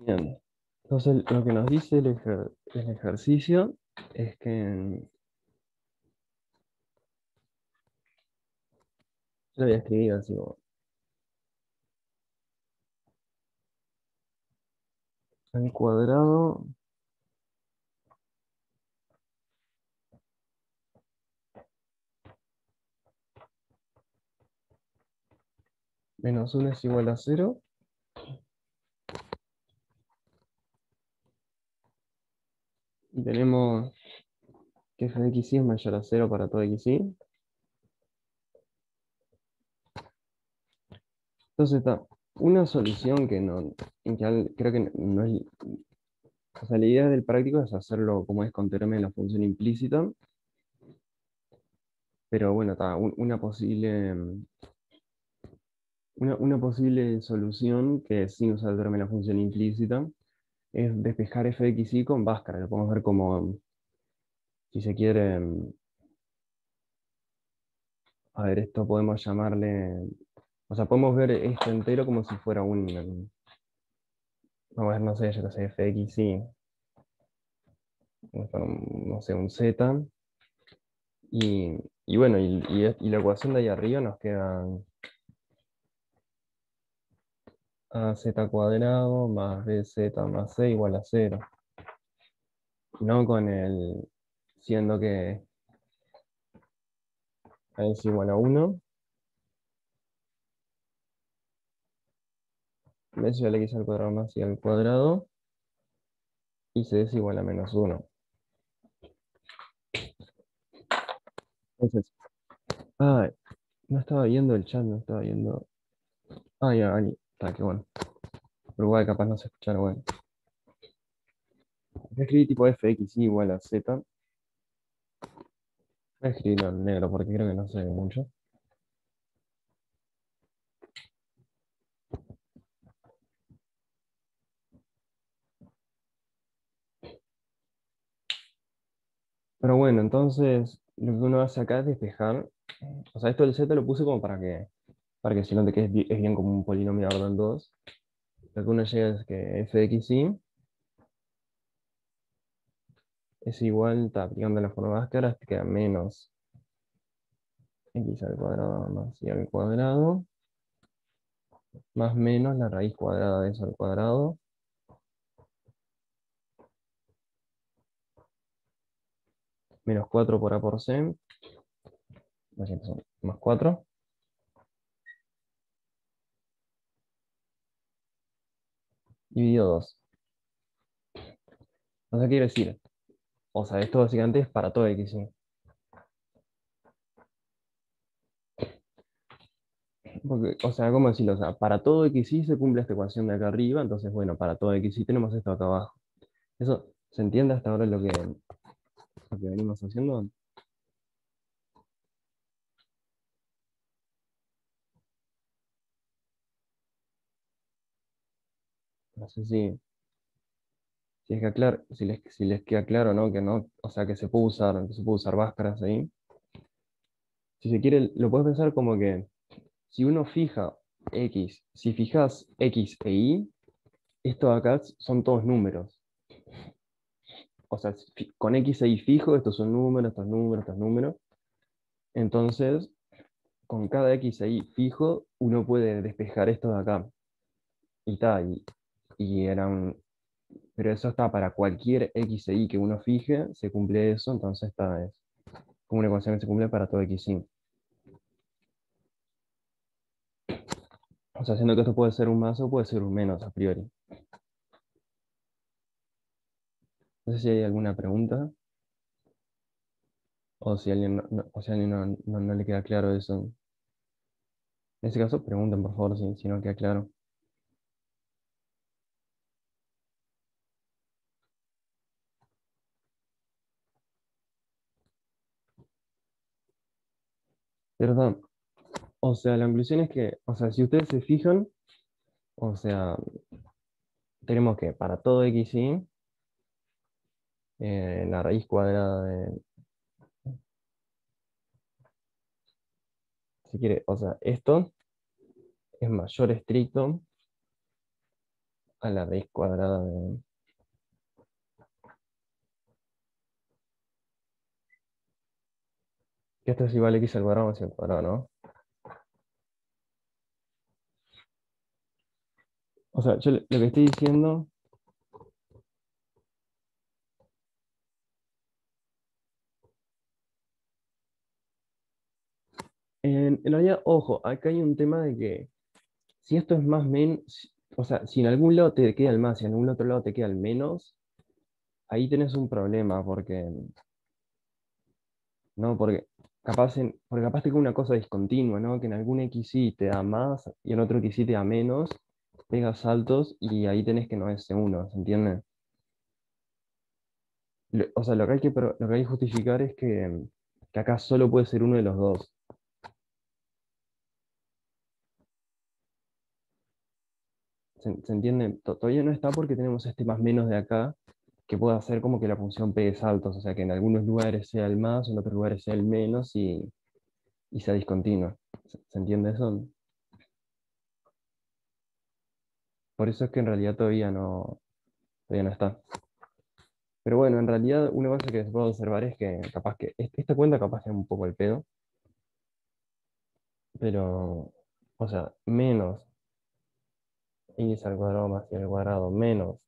Bien. Entonces, lo que nos dice el ejercicio es que yo lo voy a escribir así, al cuadrado menos 1 es igual a 0. Y tenemos que f de x y es mayor a 0 para todo x y. Entonces está una solución que no, creo que no es, o sea, la idea del práctico es hacerlo como es con teorema de la función implícita, pero bueno, está una posible solución que es sin usar el teorema de la función implícita es despejar f de x y con Bhaskara. Lo podemos ver como, si se quiere, a ver, esto podemos llamarle, o sea, podemos ver esto entero como si fuera vamos a ver, no sé, yo qué sé, f de x y, no sé, un z, y bueno, y la ecuación de ahí arriba nos queda az cuadrado más bz más c igual a 0, no con el, siendo que a es igual a 1, b es igual a x al cuadrado más y al cuadrado, y c es igual a menos 1. Entonces, ah, no estaba viendo el chat, no estaba viendo. Ah, ya, ahí está, qué bueno. Uruguay capaz no se escucharon, bueno. Voy a escribir tipo fx igual a z. Voy a escribirlo en negro porque creo que no se ve mucho. Pero bueno, entonces lo que uno hace acá es despejar. O sea, esto del z lo puse como para que si no te quede es bien como un polinomio de orden 2. Lo que uno llega es que f de x y es igual, está aplicando la forma Bhaskara, te queda menos x al cuadrado más y al cuadrado, más menos la raíz cuadrada de eso al cuadrado, menos 4 por a por c, más 4, dividido 2. O sea, quiero decir, o sea, esto básicamente es para todo x y. Porque, o sea, ¿cómo decirlo? O sea, para todo x y se cumple esta ecuación de acá arriba, entonces, bueno, para todo x y tenemos esto acá abajo. ¿Eso se entiende hasta ahora lo que venimos haciendo? No sé si es que si les queda claro, ¿no? Que no, o sea, que se puede usar máscaras ahí. Si se quiere, lo puedes pensar como que si uno fija x, si fijas x e y, estos acá son todos números. O sea, con x e y fijo, estos son números, estos números, estos números. Entonces, con cada x e y fijo, uno puede despejar esto de acá. Y tal, y pero eso está para cualquier x e y que uno fije, se cumple eso, entonces esta es como una ecuación que se cumple para todo x y. O sea, siendo que esto puede ser un más o puede ser un menos a priori. No sé si hay alguna pregunta, o si a alguien, o si a alguien no le queda claro eso. En ese caso, pregunten por favor si no queda claro. Perdón, o sea, la conclusión es que, o sea, si ustedes se fijan, o sea, tenemos que para todo x y, la raíz cuadrada de, si quiere, o sea, esto es mayor estricto a la raíz cuadrada de... Que esto es igual a x al cuadrado más y al cuadrado, ¿no? O sea, yo lo que estoy diciendo, en realidad, ojo, acá hay un tema de que si esto es más menos, o sea, si en algún lado te queda el más y en algún otro lado te queda el menos, ahí tenés un problema, porque, ¿no? Porque capaz te queda una cosa discontinua, ¿no? Que en algún x y te da más y en otro x y te da menos, pegas saltos y ahí tenés que no es uno, ¿se entiende? O sea, lo que hay que justificar es que acá solo puede ser uno de los dos. ¿Se entiende? Todavía no está porque tenemos este más menos de acá, que puede hacer como que la función pegue saltos, o sea, que en algunos lugares sea el más, en otros lugares sea el menos y sea discontinua. ¿Se entiende eso? Por eso es que en realidad todavía no está. Pero bueno, en realidad una cosa que se puede observar es que capaz que esta cuenta capaz que es un poco el pedo, pero, o sea, menos x al cuadrado más y al cuadrado menos.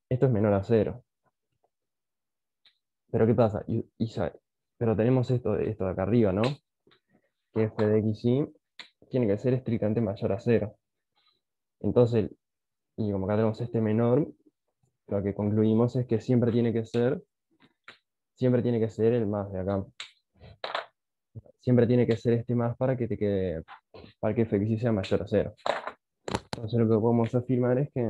Esto es menor a cero. Pero ¿qué pasa? Pero tenemos esto de acá arriba, ¿no? Que f de x y tiene que ser estrictamente mayor a cero. Entonces, y como acá tenemos este menor, lo que concluimos es que siempre tiene que ser el más de acá. Siempre tiene que ser este más para que te quede, para que f de x y sea mayor a cero. Entonces lo que podemos afirmar es que,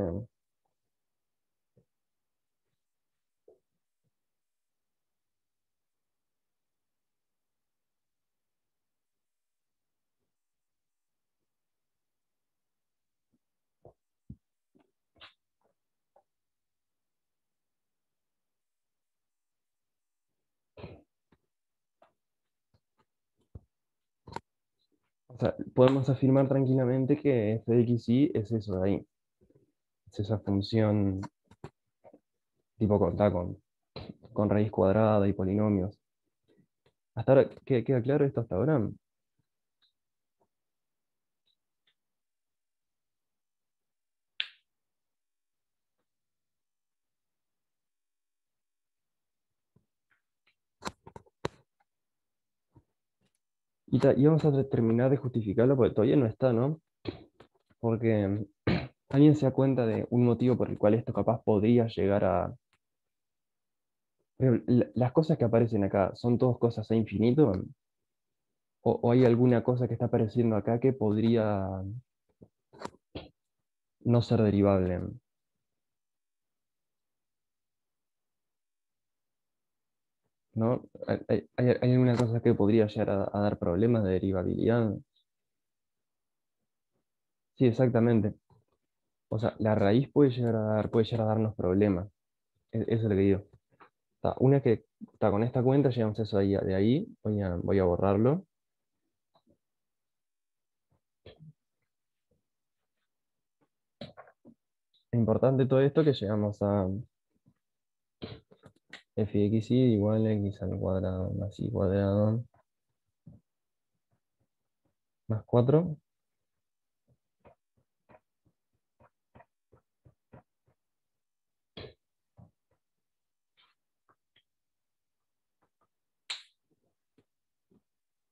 o sea, podemos afirmar tranquilamente que f de x y es eso de ahí. Es esa función tipo con raíz cuadrada y polinomios. Hasta ahora, ¿queda claro esto hasta ahora? Y vamos a terminar de justificarlo porque todavía no está, ¿no? Porque alguien se da cuenta de un motivo por el cual esto capaz podría llegar a... Pero las cosas que aparecen acá, ¿son todas cosas a infinito? O hay alguna cosa que está apareciendo acá que podría no ser derivable? ¿No? ¿Hay alguna cosa que podría llegar a dar problemas de derivabilidad? Sí, exactamente. O sea, la raíz puede llegar a darnos problemas. Eso es lo que digo. Una que está con esta cuenta, llegamos a eso ahí, de ahí, voy a borrarlo. Es importante todo esto que llegamos a f de x y igual a x al cuadrado más y cuadrado más 4.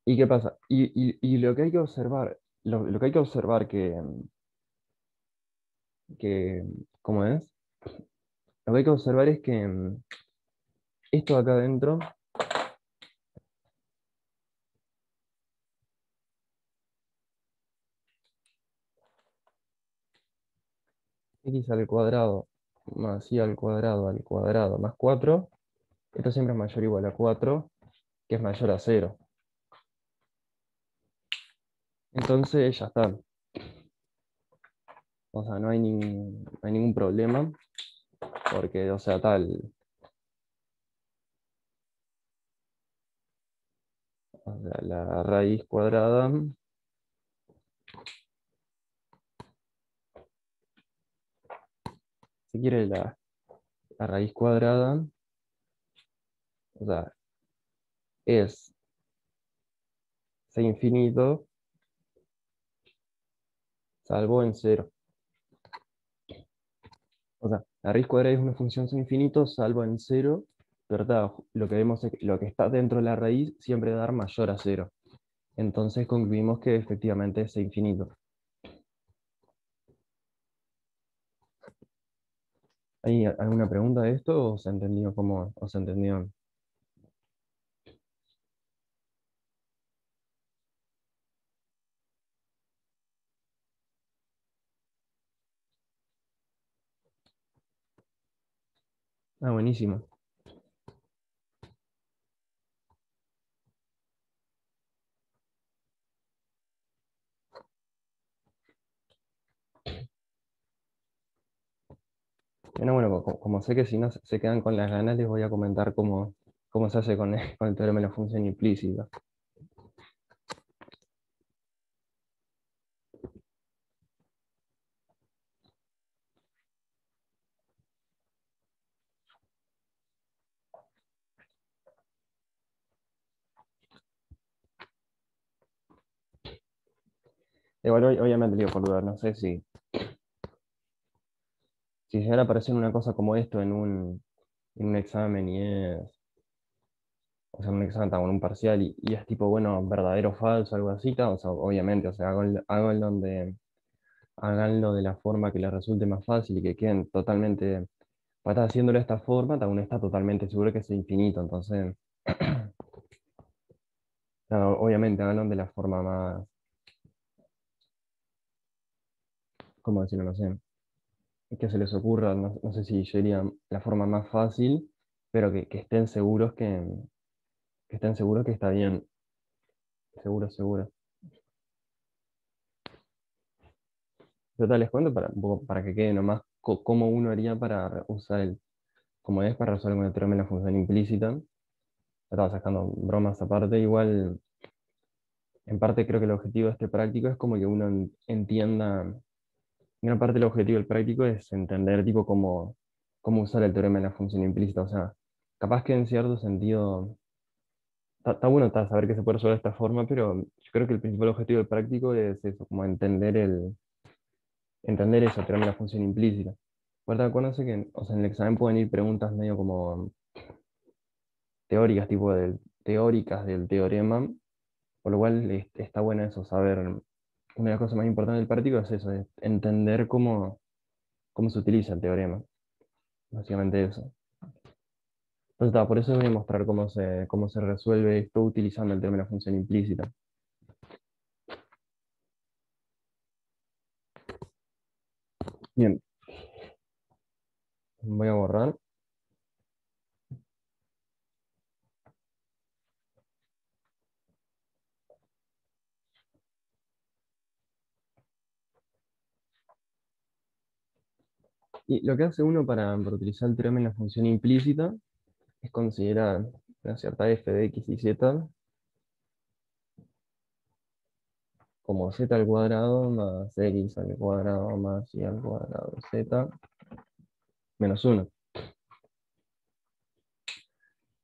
¿Y qué pasa? Y lo que hay que observar, lo que hay que observar que, ¿cómo es? Lo que hay que observar es que esto de acá adentro, x al cuadrado más y al cuadrado más 4, esto siempre es mayor o igual a 4, que es mayor a cero. Entonces ya está. O sea, no hay ningún problema, porque, o sea, O sea, la raíz cuadrada, si quiere la raíz cuadrada, o sea, es c infinito salvo en cero. O sea, la raíz cuadrada es una función sin infinito, salvo en cero, ¿verdad? Lo que vemos es que lo que está dentro de la raíz siempre va a dar mayor a cero. Entonces concluimos que efectivamente es infinito. ¿Hay alguna pregunta de esto o se ha entendido cómo, o se ha entendido? Ah, buenísimo. Bueno, bueno, como sé que si no se quedan con las ganas, les voy a comentar cómo se hace con con el teorema de la función implícita. Igual, obviamente, digo, por dudar, no sé si llegara a aparecer una cosa como esto en un examen y es, o sea, un examen con un parcial y es tipo, bueno, verdadero o falso, algo así, o sea, obviamente, o sea, háganlo de la forma que les resulte más fácil y que queden totalmente, para estar haciéndolo de esta forma, uno está totalmente seguro que es infinito, entonces, claro, obviamente, háganlo de la forma más, ¿cómo decirlo? No sé, que se les ocurra, no sé si yo diría la forma más fácil, pero que estén seguros que estén seguros que está bien, seguro, seguro. Total, les cuento para, un poco para que quede nomás cómo uno haría para usar como es para resolver un teorema en la función implícita. Estaba sacando bromas aparte, igual en parte creo que el objetivo de este práctico es como que uno entienda, gran parte del objetivo del práctico es entender tipo cómo usar el teorema en la función implícita, o sea, capaz que en cierto sentido, está bueno saber que se puede resolver de esta forma, pero yo creo que el principal objetivo del práctico es eso, como entender eso, teorema de la función implícita. Aparte, acuérdense que, o sea, en el examen pueden ir preguntas medio como teóricas, teóricas del teorema, por lo cual está bueno eso, saber. Una de las cosas más importantes del práctico es eso, es entender cómo se utiliza el teorema. Básicamente eso. Entonces, por eso voy a mostrar cómo se resuelve esto utilizando el teorema de la función implícita. Bien, voy a borrar. Y lo que hace uno para utilizar el teorema en la función implícita es considerar una cierta f de x y z como z al cuadrado más x al cuadrado más y al cuadrado z menos uno.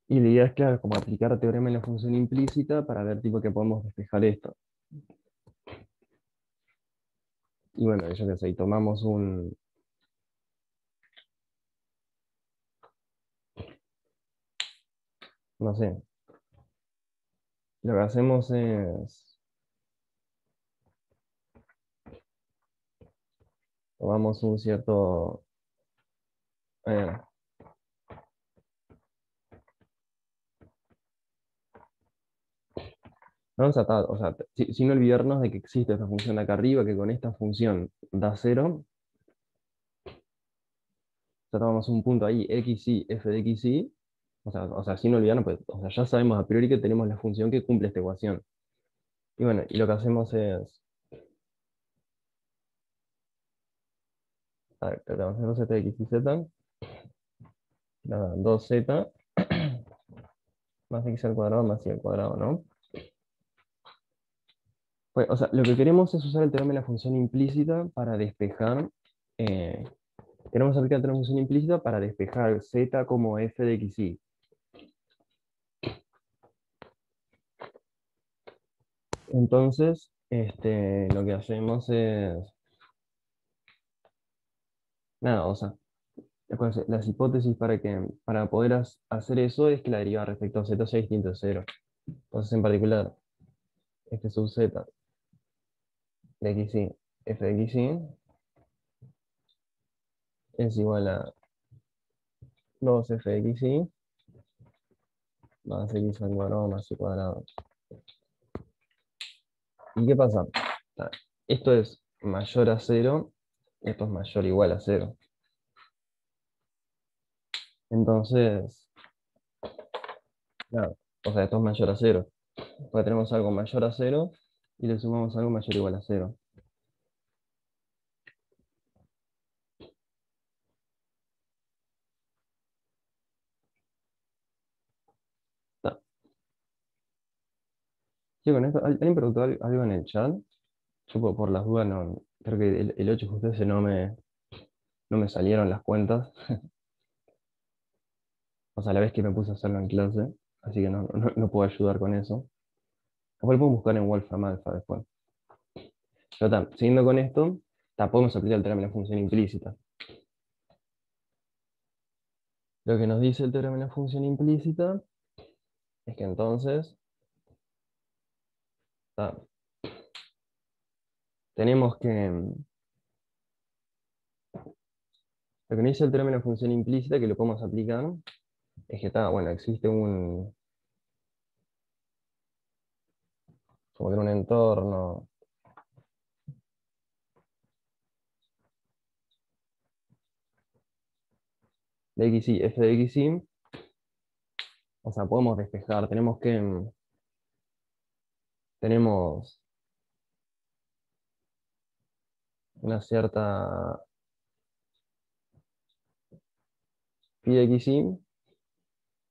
Y la idea es, claro, como aplicar teorema en la función implícita para ver tipo que podemos despejar esto. Y bueno, yo qué sé, y tomamos no sé, lo que hacemos es, tomamos un cierto, eh, vamos a, o sea, sin olvidarnos de que existe esta función de acá arriba, que con esta función da cero, ya tomamos un punto ahí, x y f de x y, o sea, sin olvidarnos, pues, o sea, ya sabemos a priori que tenemos la función que cumple esta ecuación. Y bueno, y lo que hacemos es, a ver, tenemos 2z de x y z, nada, 2z más x al cuadrado más y al cuadrado, ¿no? Pues, o sea, lo que queremos es usar el teorema de la función implícita para despejar. eh, Queremos aplicar el teorema de la función implícita para despejar z como f de x, y. Entonces, lo que hacemos es. Nada, o sea, las hipótesis para poder hacer eso es que la derivada respecto a z sea distinta a cero. Entonces, en particular, f sub z de x, y f de x, y es igual a 2f de x, y más x al cuadrado más y cuadrado. ¿Y qué pasa? Ah, Esto es mayor a cero, esto es mayor o igual a cero. Entonces, nada, o sea, esto es mayor a cero. Pues tenemos algo mayor a cero y le sumamos algo mayor o igual a cero. Ta. Sí, con esto, ¿alguien preguntó algo en el chat? Yo por las dudas no, creo que el 8 justo ese no me salieron las cuentas. O sea, la vez que me puse a hacerlo en clase, así que no puedo ayudar con eso. Después podemos buscar en Wolfram Alpha después. Pero siguiendo con esto, podemos aplicar el teorema de la función implícita. Lo que nos dice el teorema de la función implícita es que entonces ta, tenemos que. Lo que nos dice el teorema de la función implícita, que lo podemos aplicar, es que bueno, existe como que un entorno de x, y f de x, y. O sea, podemos despejar, tenemos una cierta phi de x, y,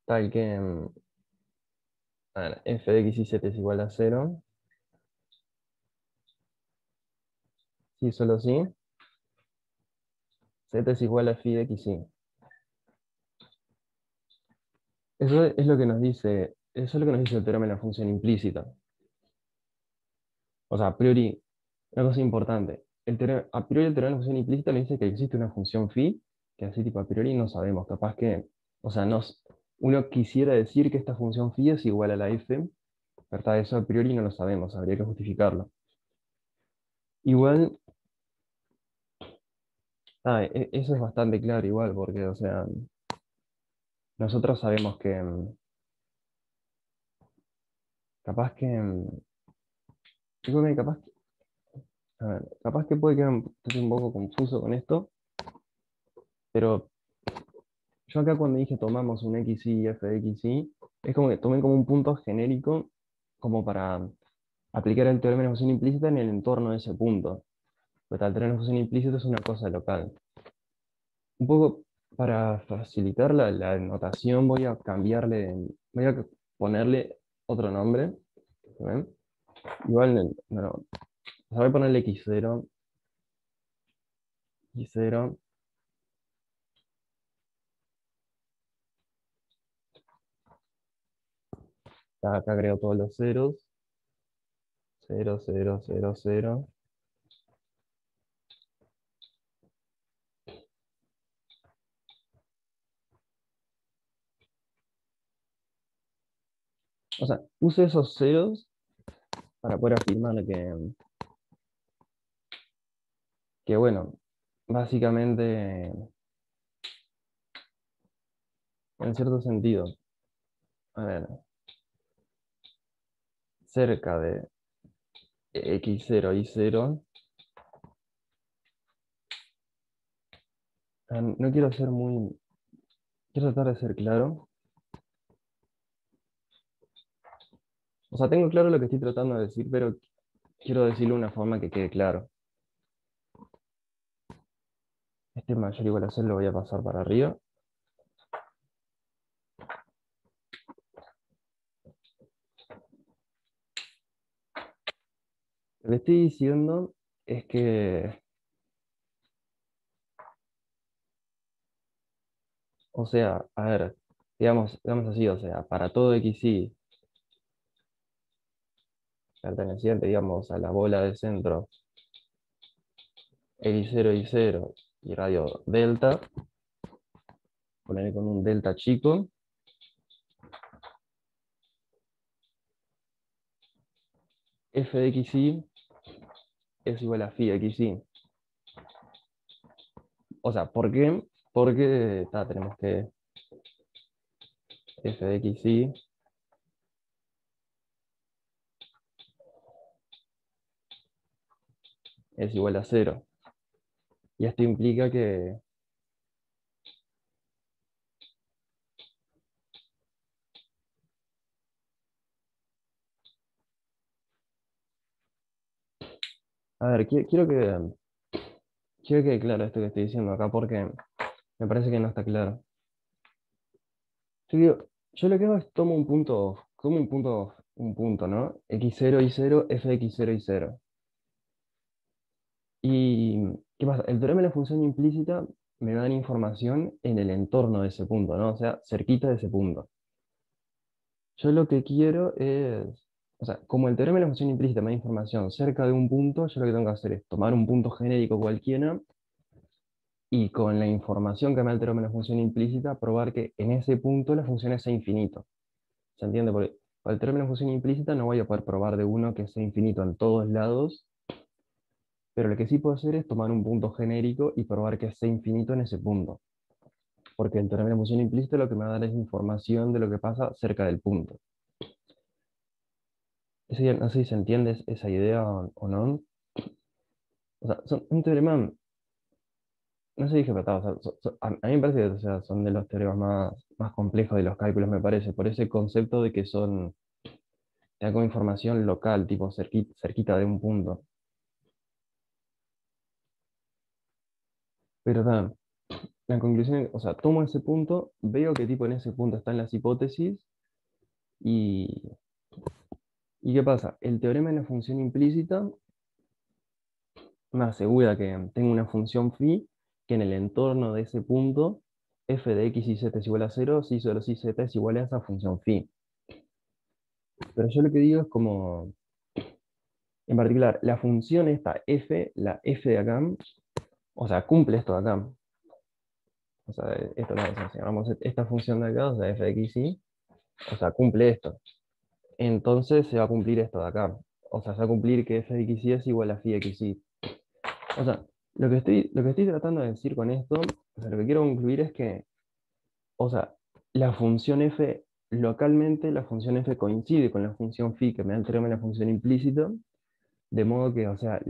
tal que a ver, f de x, y z es igual a cero. Si solo si z es igual a phi de x, y. Eso es lo que nos dice el teorema de la función implícita. O sea, a priori, una cosa importante, a priori el teorema de la función implícita nos dice que existe una función phi, que así tipo a priori no sabemos, capaz que, o sea, uno quisiera decir que esta función phi es igual a la f, ¿verdad? Eso a priori no lo sabemos, habría que justificarlo. Igual, eso es bastante claro igual, porque, o sea, nosotros sabemos que capaz que, yo creo que a ver, capaz que puede quedar un poco confuso con esto, pero yo acá cuando dije tomamos un x, y f de x, y, es como que tomé como un punto genérico como para aplicar el teorema de la función implícita en el entorno de ese punto. Pues el teorema de la función implícita es una cosa local. Un poco para facilitar la notación voy a ponerle otro nombre. ¿Ven? Igual, no, o sea, voy a ponerle x0, x0, acá agrego todos los ceros, 0, 0, 0, 0. O sea, use esos ceros para poder afirmar que bueno, básicamente, en cierto sentido, a ver, cerca de x0 y 0, no quiero ser muy, quiero tratar de ser claro. O sea, tengo claro lo que estoy tratando de decir, pero quiero decirlo de una forma que quede claro. Este mayor o igual a 0 lo voy a pasar para arriba. que estoy diciendo es que, o sea, a ver, digamos así, o sea, para todo xy perteneciente, digamos, a la bola del centro x0, y0 y radio delta, poner con un delta chico, f de xy es igual a phi de xy. O sea, ¿por qué? Porque tenemos que f de xy es igual a cero. Y esto implica que, a ver, quiero que quede claro esto que estoy diciendo acá porque me parece que no está claro. Yo digo, yo lo que hago es tomo un punto, ¿no? X0, Y0, f de X0, Y0. ¿Y qué pasa? El teorema de la función implícita me va a dar información en el entorno de ese punto, ¿no? O sea, cerquita de ese punto. Yo lo que quiero es, o sea, como el teorema de la función implícita me da información cerca de un punto, yo lo que tengo que hacer es tomar un punto genérico cualquiera y con la información que me da el teorema de la función implícita probar que en ese punto la función es infinito. ¿Se entiende? Porque para el teorema de la función implícita no voy a poder probar de uno que sea infinito en todos lados, pero lo que sí puedo hacer es tomar un punto genérico y probar que sea infinito en ese punto. Porque el teorema de la función implícita lo que me va a dar es información de lo que pasa cerca del punto. No sé si se entiende esa idea o no. O sea, un teorema, no sé si dije, pero o sea, a mí me parece que o sea, son de los teoremas más complejos de los cálculos, me parece, por ese concepto de que te dan como información local, tipo cerquita de un punto. Pero la conclusión es, o sea, tomo ese punto, veo qué tipo en ese punto están las hipótesis y, ¿y qué pasa? El teorema de la función implícita me asegura que tengo una función phi que en el entorno de ese punto f de x y z es igual a cero si solo si z es igual a esa función phi. Pero yo lo que digo es como, en particular, la función esta f, la f de acá, o sea, cumple esto de acá. O sea, esto no, o sea, si agarramos esta función de acá, o sea, f de x y, o sea, cumple esto. Entonces se va a cumplir esto de acá. O sea, se va a cumplir que f de x y es igual a phi de x y. O sea, lo que estoy tratando de decir con esto, o sea, lo que quiero concluir es que, o sea, la función f, localmente, la función f coincide con la función phi que me da el teorema de la función implícita, de modo que, o sea,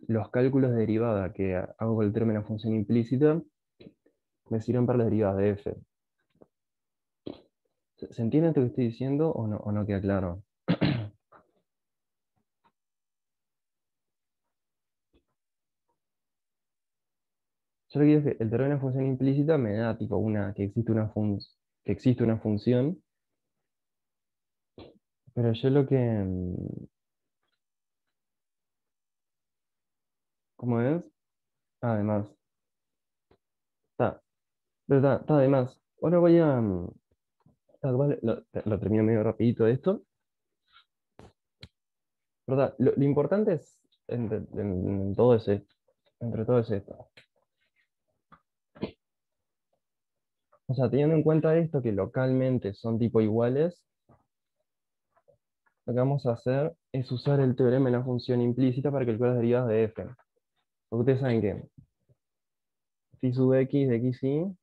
los cálculos de derivada que hago con el teorema de la función implícita me sirven para las derivadas de f. ¿Se entiende esto que estoy diciendo o no queda claro? Yo lo que digo es que el teorema de la función implícita me da tipo que existe una función, pero yo lo que, ¿cómo es? Además, está, pero está además. Ahora voy a, capaz lo termino medio rapidito esto, ¿verdad? Lo importante es, en todo es esto, entre todo es esto. O sea, teniendo en cuenta esto, que localmente son tipo iguales, lo que vamos a hacer es usar el teorema de la función implícita para calcular las derivadas de f. Porque ustedes saben que phi sub x de x y,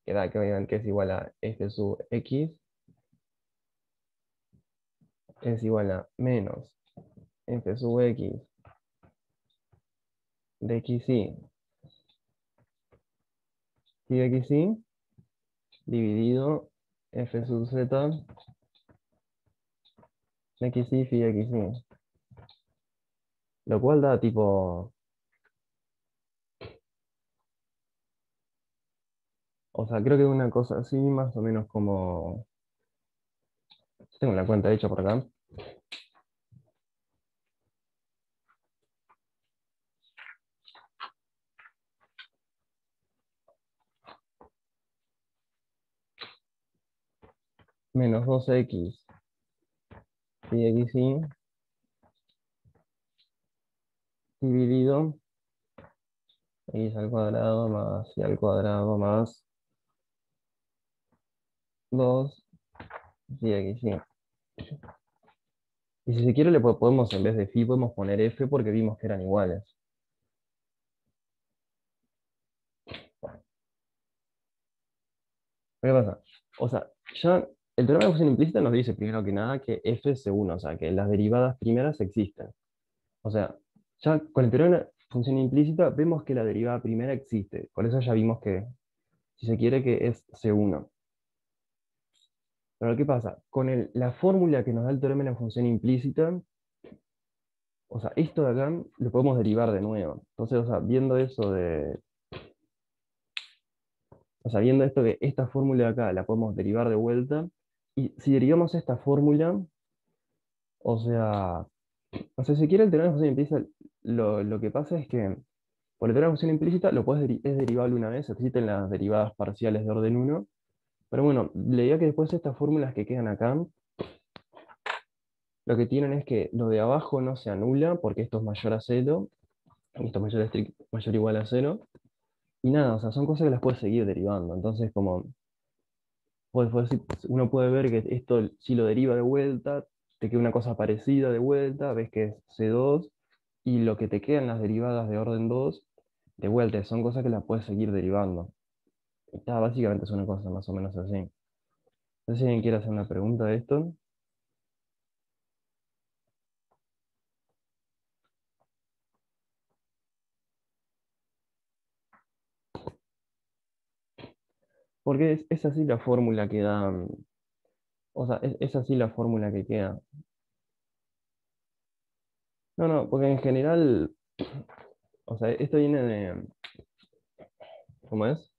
que es igual a f sub x, es igual a menos f sub x de x y phi de x y dividido f sub z de x y phi de x y. Lo cual da tipo, o sea, creo que es una cosa así, más o menos como, tengo la cuenta hecha por acá, menos 2x y xy dividido x al cuadrado más y al cuadrado más 2 y xy. Y si se quiere, podemos, en vez de phi, podemos poner f porque vimos que eran iguales. ¿Qué pasa? O sea, ya el teorema de función implícita nos dice primero que nada que f es uno, o sea, que las derivadas primeras existen. O sea, ya con el teorema de función implícita vemos que la derivada primera existe. Por eso ya vimos que, si se quiere, que es C1. Pero ¿qué pasa? Con la fórmula que nos da el teorema de la función implícita, o sea, esto de acá lo podemos derivar de nuevo. Entonces, o sea, viendo eso de, o sea, viendo esto que esta fórmula de acá la podemos derivar de vuelta, y si derivamos esta fórmula, o sea, si quiere el teorema de función implícita, lo que pasa es que por el teorema de función implícita lo puedes es derivable una vez, existen las derivadas parciales de orden uno, pero bueno, le diría que después estas fórmulas que quedan acá, lo que tienen es que lo de abajo no se anula porque esto es mayor a cero, y esto es mayor o igual a cero, y nada, o sea, son cosas que las puedes seguir derivando, entonces como uno puede ver que esto si lo deriva de vuelta, te queda una cosa parecida de vuelta, ves que es C2, y lo que te quedan las derivadas de orden 2 de vuelta, son cosas que las puedes seguir derivando. Básicamente es una cosa más o menos así. No sé si alguien quiere hacer una pregunta de esto. Porque es así la fórmula que da. O sea, es así la fórmula que queda. No, no, porque en general, o sea, esto viene de, ¿cómo es?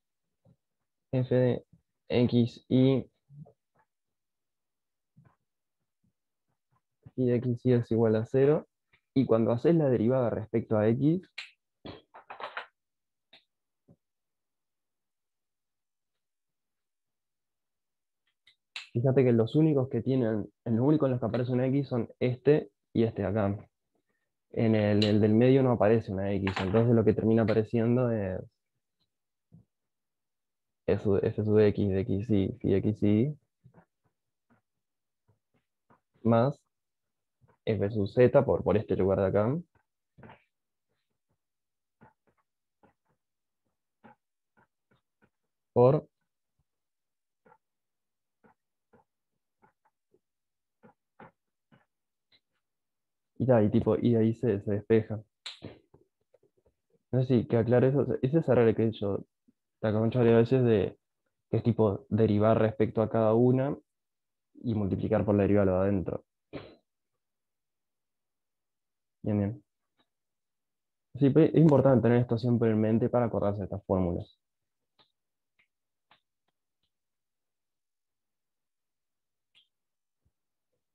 F de x y de x y es igual a cero. Y cuando haces la derivada respecto a x, fíjate que los únicos que tienen, en los únicos en los que aparece una x son este y este de acá. En el del medio no aparece una x, entonces lo que termina apareciendo es f sub x de x y x y más f sub z por este lugar de acá, por, y, y, tipo, y de ahí se despeja. No sé si queda claro eso. Ese es error que he hecho acá muchas veces de que es tipo derivar respecto a cada una y multiplicar por la derivada de lo de adentro. Bien, bien. Sí, pero es importante tener esto siempre en mente para acordarse de estas fórmulas.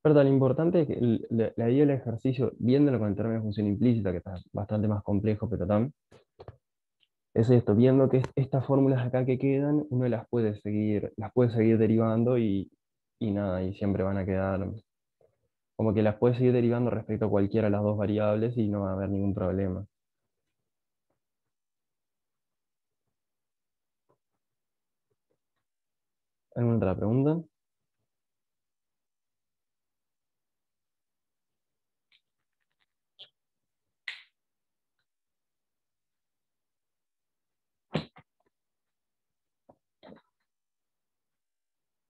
Pero tan importante es que la idea del ejercicio, viéndolo con el término de función implícita, que está bastante más complejo, pero tan, es esto, viendo que estas fórmulas acá que quedan, uno las puede seguir derivando y nada, y siempre van a quedar, como que las puede seguir derivando respecto a cualquiera de las dos variables y no va a haber ningún problema. ¿Alguna otra pregunta?